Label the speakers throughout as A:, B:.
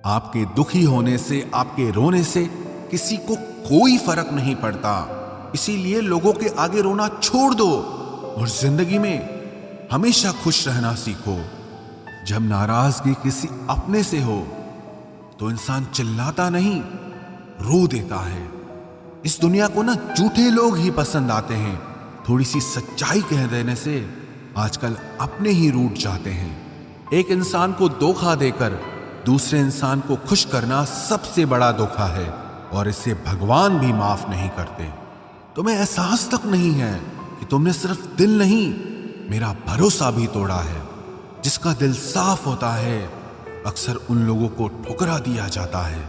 A: आपके दुखी होने से, आपके रोने से किसी को कोई फर्क नहीं पड़ता। इसीलिए लोगों के आगे रोना छोड़ दो और जिंदगी में हमेशा खुश रहना सीखो। जब नाराजगी किसी अपने से हो तो इंसान चिल्लाता नहीं, रो देता है। इस दुनिया को ना झूठे लोग ही पसंद आते हैं। थोड़ी सी सच्चाई कह देने से आजकल अपने ही रूठ जाते हैं। एक इंसान को धोखा देकर दूसरे इंसान को खुश करना सबसे बड़ा धोखा है और इसे भगवान भी माफ नहीं करते। तुम्हें एहसास तक नहीं है कि तुमने सिर्फ दिल नहीं, मेरा भरोसा भी तोड़ा है। जिसका दिल साफ होता है अक्सर उन लोगों को ठुकरा दिया जाता है।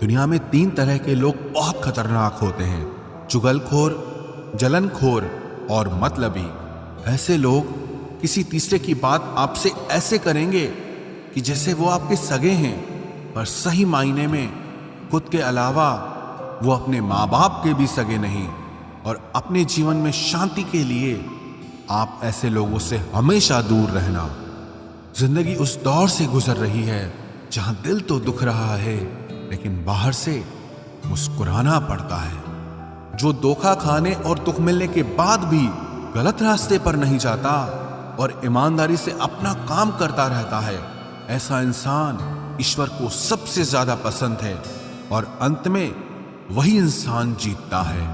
A: दुनिया में 3 तरह के लोग बहुत खतरनाक होते हैं, चुगलखोर, जलनखोर और मतलबी। ऐसे लोग किसी तीसरे की बात आपसे ऐसे करेंगे कि जैसे वो आपके सगे हैं, पर सही मायने में खुद के अलावा वो अपने माँ बाप के भी सगे नहीं। और अपने जीवन में शांति के लिए आप ऐसे लोगों से हमेशा दूर रहना। जिंदगी उस दौर से गुजर रही है जहां दिल तो दुख रहा है लेकिन बाहर से मुस्कुराना पड़ता है। जो धोखा खाने और दुख मिलने के बाद भी गलत रास्ते पर नहीं जाता और ईमानदारी से अपना काम करता रहता है, ऐसा इंसान ईश्वर को सबसे ज्यादा पसंद है और अंत में वही इंसान जीतता है।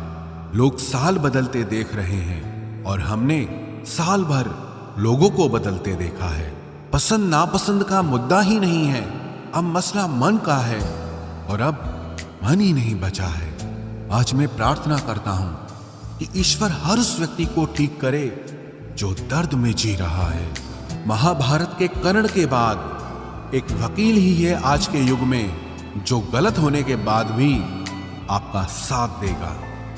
A: लोग साल बदलते देख रहे हैं और हमने साल भर लोगों को बदलते देखा है। पसंद नापसंद का मुद्दा ही नहीं है, अब मसला मन का है और अब मन ही नहीं बचा है। आज मैं प्रार्थना करता हूं कि ईश्वर हर उस व्यक्ति को ठीक करे जो दर्द में जी रहा है। महाभारत के कर्ण के बाद एक वकील ही है आज के युग में जो गलत होने के बाद भी आपका साथ देगा।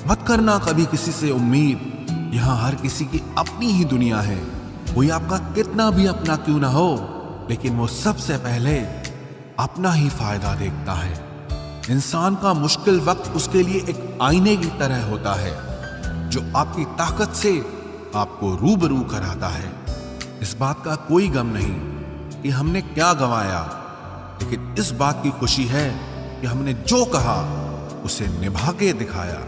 A: मत करना कभी किसी से उम्मीद, यहां हर किसी की अपनी ही दुनिया है। कोई आपका कितना भी अपना क्यों ना हो, लेकिन वो सबसे पहले अपना ही फायदा देखता है। इंसान का मुश्किल वक्त उसके लिए एक आईने की तरह होता है जो आपकी ताकत से आपको रूबरू कराता है। इस बात का कोई गम नहीं कि हमने क्या गंवाया, लेकिन इस बात की खुशी है कि हमने जो कहा उसे निभा के दिखाया।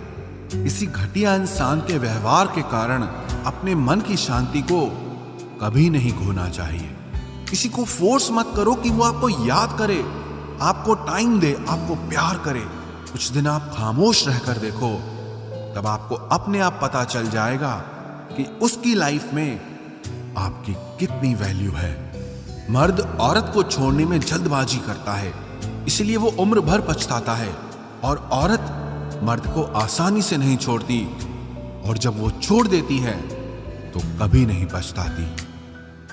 A: किसी घटिया इंसान के व्यवहार के कारण अपने मन की शांति को कभी नहीं खोना चाहिए। किसी को फोर्स मत करो कि वो आपको याद करे, आपको टाइम दे, आपको प्यार करे। कुछ दिन आप खामोश रहकर देखो, तब आपको अपने आप पता चल जाएगा कि उसकी लाइफ में आपकी कितनी वैल्यू है। मर्द औरत को छोड़ने में जल्दबाजी करता है, इसलिए वो उम्र भर पछताता है, और औरत मर्द को आसानी से नहीं छोड़ती, और जब वो छोड़ देती है तो कभी नहीं पछताती।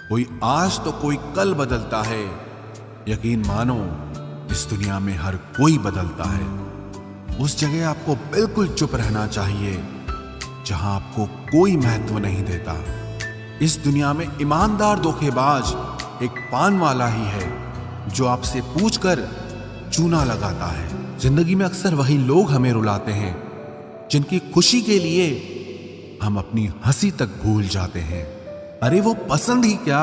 A: कोई आज तो कोई कल बदलता है। यकीन मानो इस दुनिया में हर कोई बदलता है। उस जगह आपको बिल्कुल चुप रहना चाहिए जहां आपको कोई महत्व नहीं देता। इस दुनिया में ईमानदार धोखेबाज एक पान वाला ही है जो आपसे पूछकर चूना लगाता है। जिंदगी में अक्सर वही लोग हमें रुलाते हैं जिनकी खुशी के लिए हम अपनी हंसी तक भूल जाते हैं। अरे वो पसंद ही क्या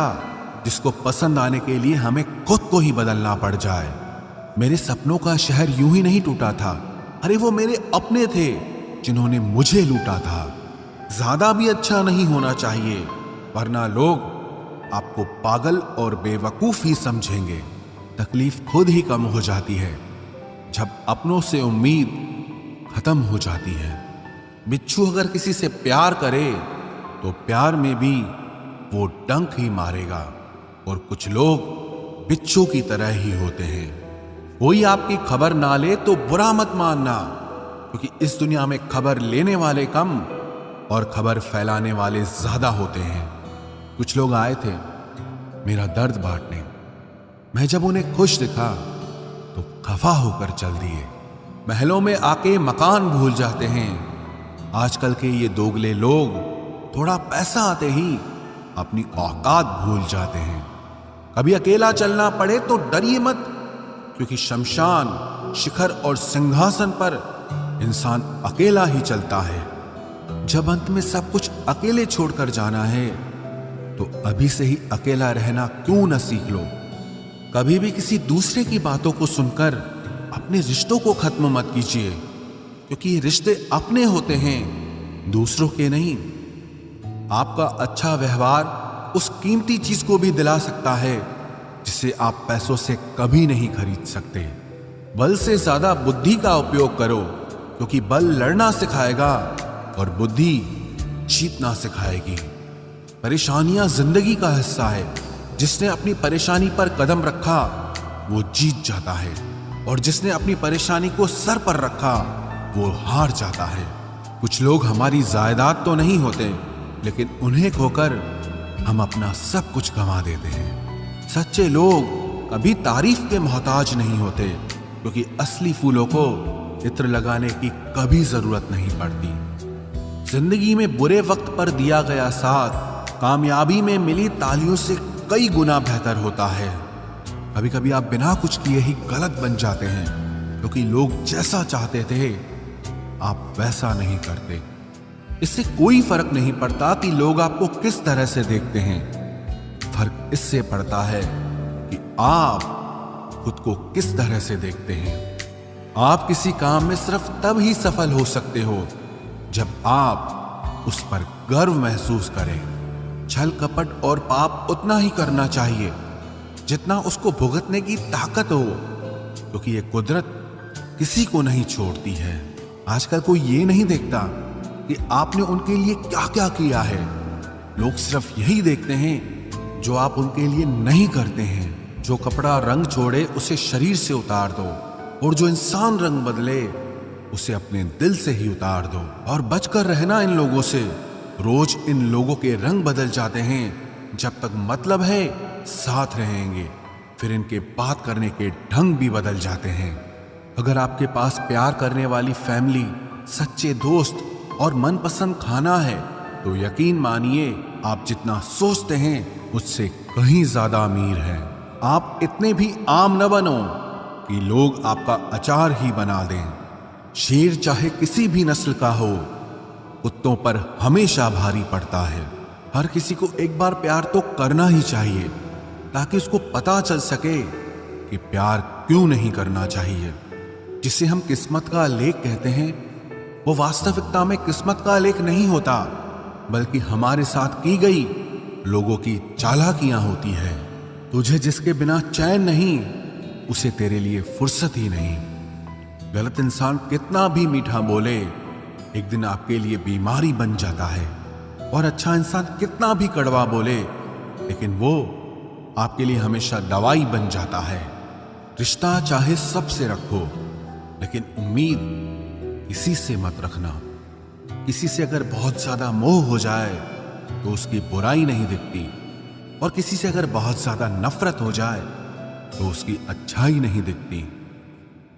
A: जिसको पसंद आने के लिए हमें खुद को ही बदलना पड़ जाए। मेरे सपनों का शहर यूं ही नहीं टूटा था। अरे वो मेरे अपने थे जिन्होंने मुझे लूटा था। ज्यादा भी अच्छा नहीं होना चाहिए, वरना लोग आपको पागल और बेवकूफ ही समझेंगे। तकलीफ खुद ही कम हो जाती है जब अपनों से उम्मीद खत्म हो जाती है। बिच्छू अगर किसी से प्यार करे तो प्यार में भी वो डंक ही मारेगा, और कुछ लोग बिच्छू की तरह ही होते हैं। कोई आपकी खबर ना ले तो बुरा मत मानना, क्योंकि इस दुनिया में खबर लेने वाले कम और खबर फैलाने वाले ज्यादा होते हैं। कुछ लोग आए थे मेरा दर्द बांटने, मैं जब उन्हें खुश दिखा तो खफा होकर चल दिए। महलों में आके मकान भूल जाते हैं। आजकल के ये दोगले लोग थोड़ा पैसा आते ही अपनी औकात भूल जाते हैं। कभी अकेला चलना पड़े तो डरिए मत, क्योंकि शमशान, शिखर और सिंहासन पर इंसान अकेला ही चलता है। जब अंत में सब कुछ अकेले छोड़कर जाना है तो अभी से ही अकेला रहना क्यों न सीख लो। कभी भी किसी दूसरे की बातों को सुनकर अपने रिश्तों को खत्म मत कीजिए, क्योंकि ये रिश्ते अपने होते हैं, दूसरों के नहीं। आपका अच्छा व्यवहार उस कीमती चीज को भी दिला सकता है जिसे आप पैसों से कभी नहीं खरीद सकते। बल से ज्यादा बुद्धि का उपयोग करो, क्योंकि बल लड़ना सिखाएगा और बुद्धि जीतना सिखाएगी। परेशानियां जिंदगी का हिस्सा है। जिसने अपनी परेशानी पर कदम रखा वो जीत जाता है, और जिसने अपनी परेशानी को सर पर रखा वो हार जाता है। कुछ लोग हमारी जायदाद तो नहीं होते, लेकिन उन्हें खोकर हम अपना सब कुछ गंवा देते हैं। सच्चे लोग कभी तारीफ के मोहताज नहीं होते, क्योंकि असली फूलों को इत्र लगाने की कभी जरूरत नहीं पड़ती। जिंदगी में बुरे वक्त पर दिया गया साथ कामयाबी में मिली तालियों से कई गुना बेहतर होता है। कभी कभी आप बिना कुछ किए ही गलत बन जाते हैं, क्योंकि लोग जैसा चाहते थे आप वैसा नहीं करते। इससे कोई फर्क नहीं पड़ता कि लोग आपको किस तरह से देखते हैं। फर्क इससे पड़ता है कि आप खुद को किस तरह से देखते हैं। आप किसी काम में सिर्फ तब ही सफल हो सकते हो जब आप उस पर गर्व महसूस करें। छल कपट और पाप उतना ही करना चाहिए जितना उसको भुगतने की ताकत हो, क्योंकि ये कुदरत किसी को नहीं छोड़ती है। आजकल कोई ये नहीं देखता कि आपने उनके लिए क्या क्या किया है। लोग सिर्फ यही देखते हैं जो आप उनके लिए नहीं करते हैं। जो कपड़ा रंग छोड़े उसे शरीर से उतार दो, और जो इंसान रंग बदले उसे अपने दिल से ही उतार दो। और बचकर रहना इन लोगों से। रोज इन लोगों के रंग बदल जाते हैं। जब तक मतलब है साथ रहेंगे, फिर इनके बात करने के ढंग भी बदल जाते हैं। अगर आपके पास प्यार करने वाली फैमिली, सच्चे दोस्त और मनपसंद खाना है, तो यकीन मानिए आप जितना सोचते हैं उससे कहीं ज्यादा अमीर हैं। आप इतने भी आम न बनो कि लोग आपका अचार ही बना दें। शेर चाहे किसी भी नस्ल का हो, कुत्तों पर हमेशा भारी पड़ता है। हर किसी को एक बार प्यार तो करना ही चाहिए, ताकि उसको पता चल सके कि प्यार क्यों नहीं करना चाहिए। जिसे हम किस्मत का लेख कहते हैं, वो वास्तविकता में किस्मत का लेख नहीं होता, बल्कि हमारे साथ की गई लोगों की चालाकियां होती है। तुझे जिसके बिना चैन नहीं, उसे तेरे लिए फुर्सत ही नहीं। गलत इंसान कितना भी मीठा बोले, एक दिन आपके लिए बीमारी बन जाता है। और अच्छा इंसान कितना भी कड़वा बोले, लेकिन वो आपके लिए हमेशा दवाई बन जाता है। रिश्ता चाहे सबसे रखो, लेकिन उम्मीद किसी से मत रखना। किसी से अगर बहुत ज्यादा मोह हो जाए तो उसकी बुराई नहीं दिखती, और किसी से अगर बहुत ज्यादा नफरत हो जाए तो उसकी अच्छाई नहीं दिखती।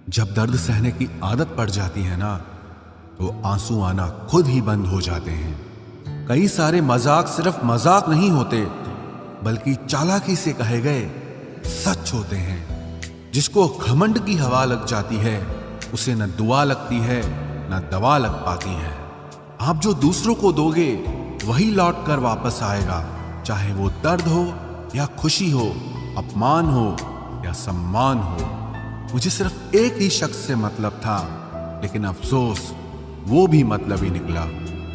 A: जब दर्द सहने की आदत पड़ जाती है ना, तो आंसू आना खुद ही बंद हो जाते हैं। कई सारे मजाक सिर्फ मजाक नहीं होते, बल्कि चालाकी से कहे गए सच होते हैं। जिसको घमंड की हवा लग जाती है, उसे न दुआ लगती है न दवा लग पाती है। आप जो दूसरों को दोगे वही लौट कर वापस आएगा, चाहे वो दर्द हो या खुशी हो, अपमान हो या सम्मान हो। मुझे सिर्फ एक ही शख्स से मतलब था, लेकिन अफसोस वो भी मतलब ही निकला।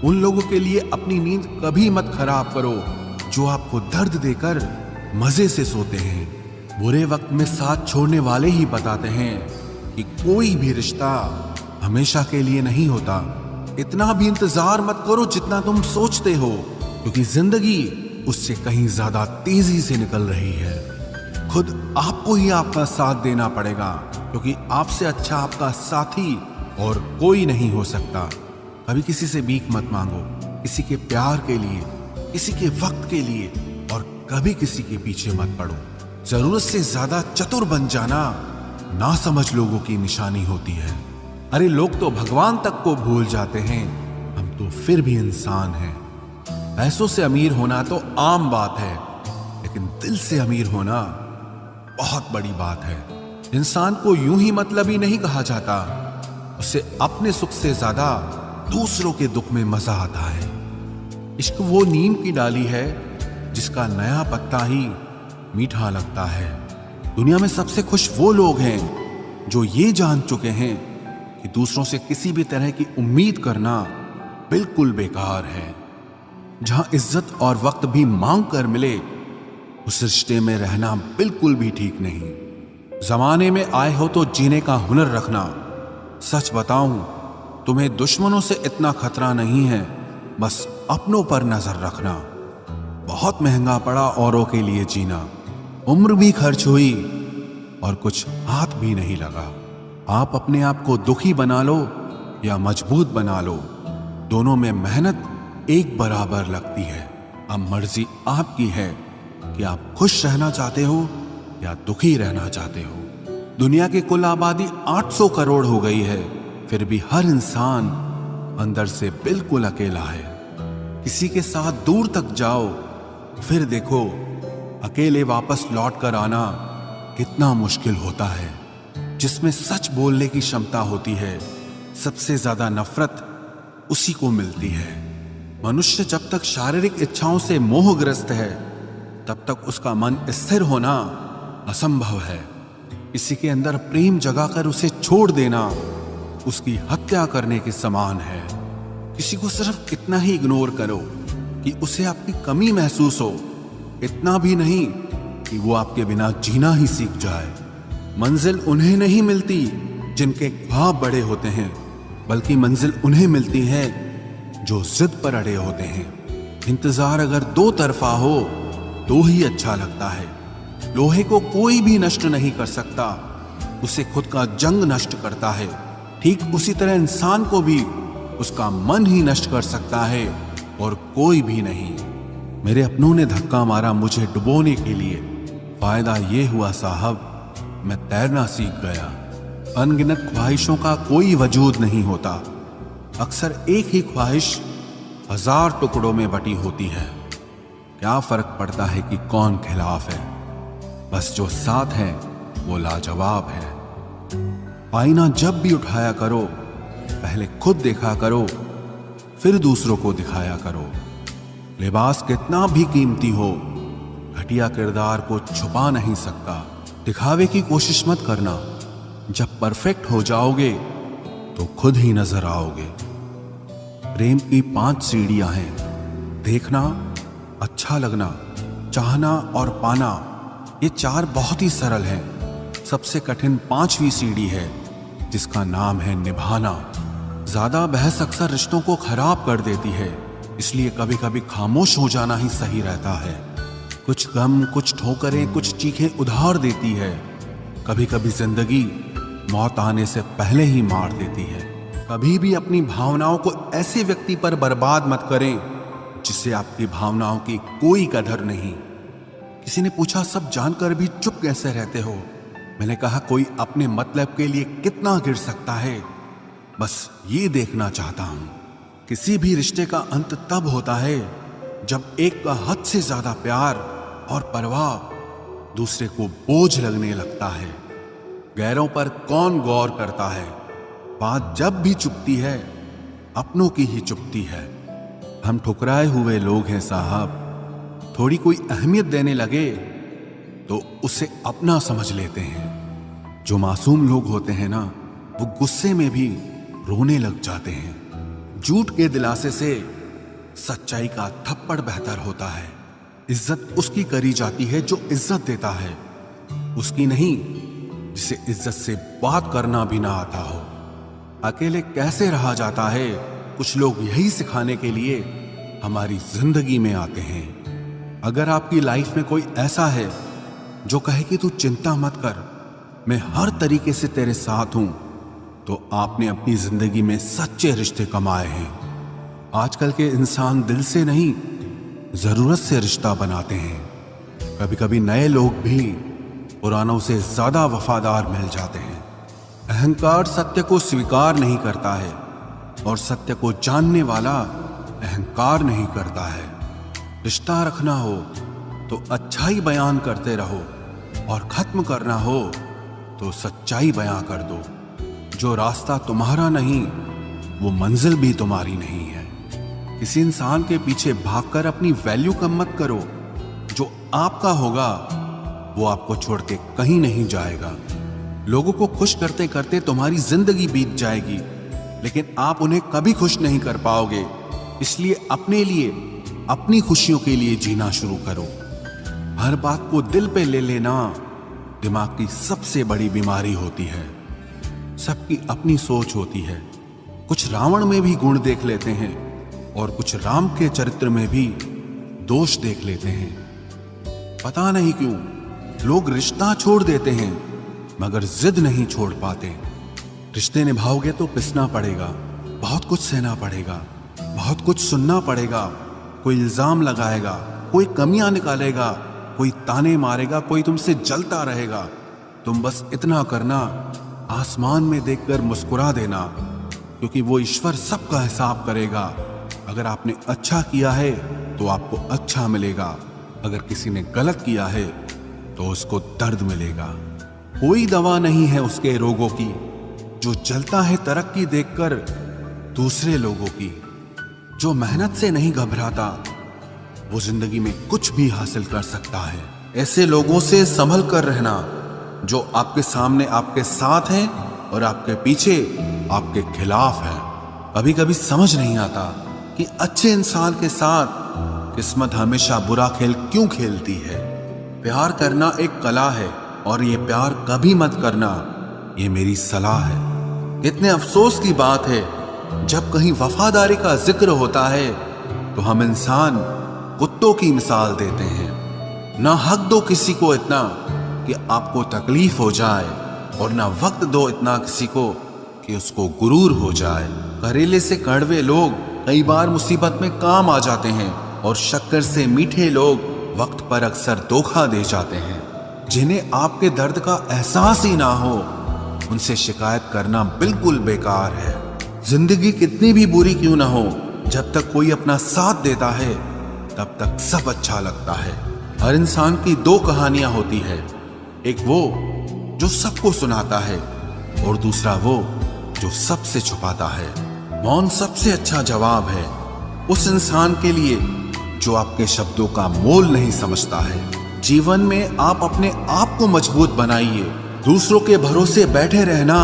A: उन लोगों के लिए अपनी नींद कभी मत खराब करो जो आपको दर्द देकर मजे से सोते हैं। बुरे वक्त में साथ छोड़ने वाले ही बताते हैं कि कोई भी रिश्ता हमेशा के लिए नहीं होता। इतना भी इंतजार मत करो जितना तुम सोचते हो, क्योंकि जिंदगी उससे कहीं ज्यादा तेजी से निकल रही है। खुद आपको ही आपका साथ देना पड़ेगा, क्योंकि आपसे अच्छा आपका साथी और कोई नहीं हो सकता। कभी किसी से भीख मत मांगो, किसी के प्यार के लिए, किसी के वक्त के लिए, और कभी किसी के पीछे मत पड़ो। जरूरत से ज्यादा चतुर बन जाना ना समझ लोगों की निशानी होती है। अरे लोग तो भगवान तक को भूल जाते हैं, हम तो फिर भी इंसान हैं। पैसों से अमीर होना तो आम बात है, लेकिन दिल से अमीर होना बहुत बड़ी बात है। इंसान को यूं ही मतलबी नहीं कहा जाता, उसे अपने सुख से ज्यादा दूसरों के दुख में मजा आता है। इश्क वो नीम की डाली है जिसका नया पत्ता ही मीठा लगता है। दुनिया में सबसे खुश वो लोग हैं जो ये जान चुके हैं कि दूसरों से किसी भी तरह की उम्मीद करना बिल्कुल बेकार है। जहां इज्जत और वक्त भी मांग कर मिले, उस रिश्ते में रहना बिल्कुल भी ठीक नहीं। जमाने में आए हो तो जीने का हुनर रखना। सच बताऊं, तुम्हें दुश्मनों से इतना खतरा नहीं है, बस अपनों पर नजर रखना। बहुत महंगा पड़ा औरों के लिए जीना, उम्र भी खर्च हुई और कुछ हाथ भी नहीं लगा। आप अपने आप को दुखी बना लो या मजबूत बना लो, दोनों में मेहनत एक बराबर लगती है। अब मर्जी आपकी है कि आप खुश रहना चाहते हो या दुखी रहना चाहते हो। दुनिया की कुल आबादी 800 करोड़ हो गई है, फिर भी हर इंसान अंदर से बिल्कुल अकेला है। किसी के साथ दूर तक जाओ, फिर देखो अकेले वापस लौट कर आना कितना मुश्किल होता है। जिसमें सच बोलने की क्षमता होती है, सबसे ज्यादा नफरत उसी को मिलती है। मनुष्य जब तक शारीरिक इच्छाओं से मोहग्रस्त है, तब तक उसका मन स्थिर होना असंभव है। किसी के अंदर प्रेम जगाकर उसे छोड़ देना उसकी हत्या करने के समान है। किसी को सिर्फ इतना ही इग्नोर करो कि उसे आपकी कमी महसूस हो, इतना भी नहीं कि वो आपके बिना जीना ही सीख जाए। मंजिल उन्हें नहीं मिलती जिनके ख्वाब बड़े होते हैं, बल्कि मंजिल उन्हें मिलती है जो जिद पर अड़े होते हैं। इंतजार अगर दो तरफा हो तो ही अच्छा लगता है। लोहे को कोई भी नष्ट नहीं कर सकता, उसे खुद का जंग नष्ट करता है। ठीक उसी तरह इंसान को भी उसका मन ही नष्ट कर सकता है और कोई भी नहीं। मेरे अपनों ने धक्का मारा मुझे डुबोने के लिए। फायदा ये हुआ साहब, मैं तैरना सीख गया। अनगिनत ख्वाहिशों का कोई वजूद नहीं होता। अक्सर एक ही ख्वाहिश 1000 टुकड़ों में बटी होती है। क्या फर्क पड़ता है कि कौन खिलाफ है, बस जो साथ है वो लाजवाब है। आईना जब भी उठाया करो, पहले खुद देखा करो, फिर दूसरों को दिखाया करो। लिबास कितना भी कीमती हो, घटिया किरदार को छुपा नहीं सकता। दिखावे की कोशिश मत करना, जब परफेक्ट हो जाओगे तो खुद ही नजर आओगे। प्रेम की 5 सीढ़ियां हैं: देखना, अच्छा लगना, चाहना और पाना। ये 4 बहुत ही सरल हैं। सबसे कठिन 5वीं सीढ़ी है, जिसका नाम है निभाना। ज्यादा बहस अक्सर रिश्तों को खराब कर देती है, इसलिए कभी कभी खामोश हो जाना ही सही रहता है। कुछ गम, कुछ ठोकरें, कुछ चीखें उधार देती है। कभी कभी जिंदगी मौत आने से पहले ही मार देती है। कभी भी अपनी भावनाओं को ऐसे व्यक्ति पर बर्बाद मत करें जिससे आपकी भावनाओं की कोई कदर नहीं। किसी ने पूछा, सब जानकर भी चुप कैसे रहते हो? मैंने कहा, कोई अपने मतलब के लिए कितना गिर सकता है, बस ये देखना चाहता हूं। किसी भी रिश्ते का अंत तब होता है जब एक का हद से ज्यादा प्यार और परवाह दूसरे को बोझ लगने लगता है। गैरों पर कौन गौर करता है? बात जब भी चुपती है, अपनों की ही चुपती है। हम ठुकराए हुए लोग हैं साहब। थोड़ी कोई अहमियत देने लगे तो उसे अपना समझ लेते हैं। जो मासूम लोग होते हैं ना, वो गुस्से में भी रोने लग जाते हैं। झूठ के दिलासे से सच्चाई का थप्पड़ बेहतर होता है। इज्जत उसकी करी जाती है जो इज्जत देता है, उसकी नहीं जिसे इज्जत से बात करना भी ना आता हो। अकेले कैसे रहा जाता है, कुछ लोग यही सिखाने के लिए हमारी जिंदगी में आते हैं। अगर आपकी लाइफ में कोई ऐसा है जो कहे कि तू चिंता मत कर, मैं हर तरीके से तेरे साथ हूं, तो आपने अपनी जिंदगी में सच्चे रिश्ते कमाए हैं। आजकल के इंसान दिल से नहीं, जरूरत से रिश्ता बनाते हैं। कभी कभी नए लोग भी पुरानों से ज्यादा वफादार मिल जाते हैं। अहंकार सत्य को स्वीकार नहीं करता है और सत्य को जानने वाला अहंकार नहीं करता है। रिश्ता रखना हो तो अच्छाई बयान करते रहो और खत्म करना हो तो सच्चाई बयां कर दो। जो रास्ता तुम्हारा नहीं, वो मंजिल भी तुम्हारी नहीं है। किसी इंसान के पीछे भागकर अपनी वैल्यू कम मत करो। जो आपका होगा वो आपको छोड़ के कहीं नहीं जाएगा। लोगों को खुश करते करते तुम्हारी जिंदगी बीत जाएगी, लेकिन आप उन्हें कभी खुश नहीं कर पाओगे। इसलिए अपने लिए, अपनी खुशियों के लिए जीना शुरू करो। हर बात को दिल पे ले लेना दिमाग की सबसे बड़ी बीमारी होती है। सबकी अपनी सोच होती है। कुछ रावण में भी गुण देख लेते हैं और कुछ राम के चरित्र में भी दोष देख लेते हैं। पता नहीं क्यों लोग रिश्ता छोड़ देते हैं मगर जिद नहीं छोड़ पाते। रिश्ते निभाओगे तो पिसना पड़ेगा, बहुत कुछ सहना पड़ेगा, बहुत कुछ सुनना पड़ेगा। कोई इल्जाम लगाएगा, कोई कमियां निकालेगा, कोई ताने मारेगा, कोई तुमसे जलता रहेगा। तुम बस इतना करना, आसमान में देखकर मुस्कुरा देना, क्योंकि वो ईश्वर सबका हिसाब करेगा। अगर आपने अच्छा किया है तो आपको अच्छा मिलेगा, अगर किसी ने गलत किया है तो उसको दर्द मिलेगा। कोई दवा नहीं है उसके रोगों की जो जलता है तरक्की देखकर दूसरे लोगों की। जो मेहनत से नहीं घबराता वो जिंदगी में कुछ भी हासिल कर सकता है। ऐसे लोगों से संभल कर रहना जो आपके सामने आपके साथ हैं और आपके पीछे आपके खिलाफ है। कभी कभी समझ नहीं आता कि अच्छे इंसान के साथ किस्मत हमेशा बुरा खेल क्यों खेलती है। प्यार करना एक कला है और ये प्यार कभी मत करना, ये मेरी सलाह है। इतने अफसोस की बात है जब कहीं वफादारी का जिक्र होता है तो हम इंसान कुत्तों की मिसाल देते हैं। ना हक दो किसी को इतना कि आपको तकलीफ हो जाए और ना वक्त दो इतना किसी को कि उसको गुरूर हो जाए। करेले से कड़वे लोग कई बार मुसीबत में काम आ जाते हैं और शक्कर से मीठे लोग वक्त पर अक्सर धोखा दे जाते हैं। जिन्हें आपके दर्द का एहसास ही ना हो उनसे शिकायत करना बिल्कुल बेकार है। जिंदगी कितनी भी बुरी क्यों ना हो, जब तक कोई अपना साथ देता है तब तक सब अच्छा लगता है। हर इंसान की दो कहानियां होती है, एक वो जो सबको सुनाता है और दूसरा वो जो सबसे छुपाता है। मौन सबसे अच्छा जवाब है उस इंसान के लिए जो आपके शब्दों का मोल नहीं समझता है। जीवन में आप अपने आप को मजबूत बनाइए। दूसरों के भरोसे बैठे रहना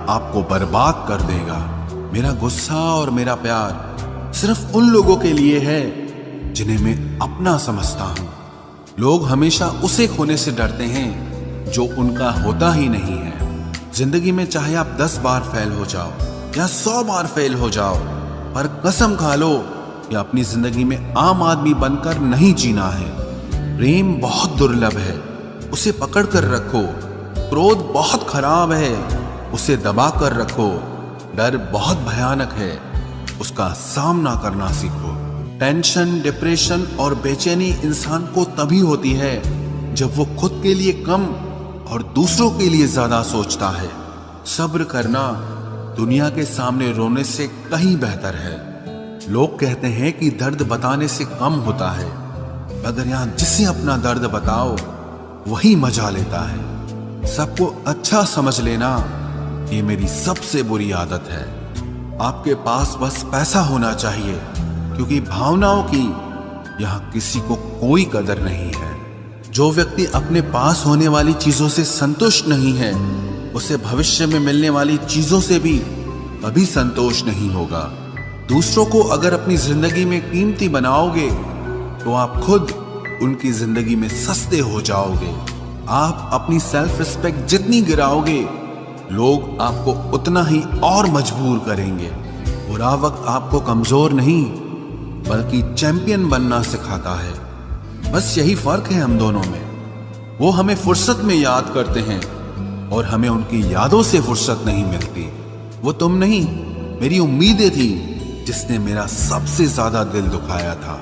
A: आपको बर्बाद कर देगा। मेरा गुस्सा और मेरा प्यार सिर्फ उन लोगों के लिए है जिन्हें मैं अपना समझता हूं। लोग हमेशा उसे खोने से डरते हैं जो उनका होता ही नहीं है। जिंदगी में चाहे आप 10 बार फेल हो जाओ या 100 बार फेल हो जाओ, पर कसम खा लो कि अपनी जिंदगी में आम आदमी बनकर नहीं जीना है। प्रेम बहुत दुर्लभ है, उसे पकड़ कर रखो। क्रोध बहुत खराब है, उसे दबा कर रखो। डर बहुत भयानक है, उसका सामना करना सीखो। टेंशन, डिप्रेशन और बेचैनी इंसान को तभी होती है जब वो खुद के लिए कम और दूसरों के लिए ज्यादा सोचता है। सब्र करना दुनिया के सामने रोने से कहीं बेहतर है। लोग कहते हैं कि दर्द बताने से कम होता है, मगर यहां जिसे अपना दर्द बताओ वही मजा लेता है। सबको अच्छा समझ लेना ये मेरी सबसे बुरी आदत है। आपके पास बस पैसा होना चाहिए, क्योंकि भावनाओं की यहां किसी को कोई कदर नहीं है। जो व्यक्ति अपने पास होने वाली चीजों से संतुष्ट नहीं है, उसे भविष्य में मिलने वाली चीजों से भी कभी संतोष नहीं होगा। दूसरों को अगर अपनी जिंदगी में कीमती बनाओगे तो आप खुद उनकी जिंदगी में सस्ते हो जाओगे। आप अपनी सेल्फ रिस्पेक्ट जितनी गिराओगे, लोग आपको उतना ही और मजबूर करेंगे। बुरा वक्त आपको कमजोर नहीं बल्कि चैंपियन बनना सिखाता है। बस यही फर्क है हम दोनों में। वो हमें फुर्सत में याद करते हैं और हमें उनकी यादों से फुर्सत नहीं मिलती। वो तुम नहीं, मेरी उम्मीदें थी जिसने मेरा सबसे ज्यादा दिल दुखाया था।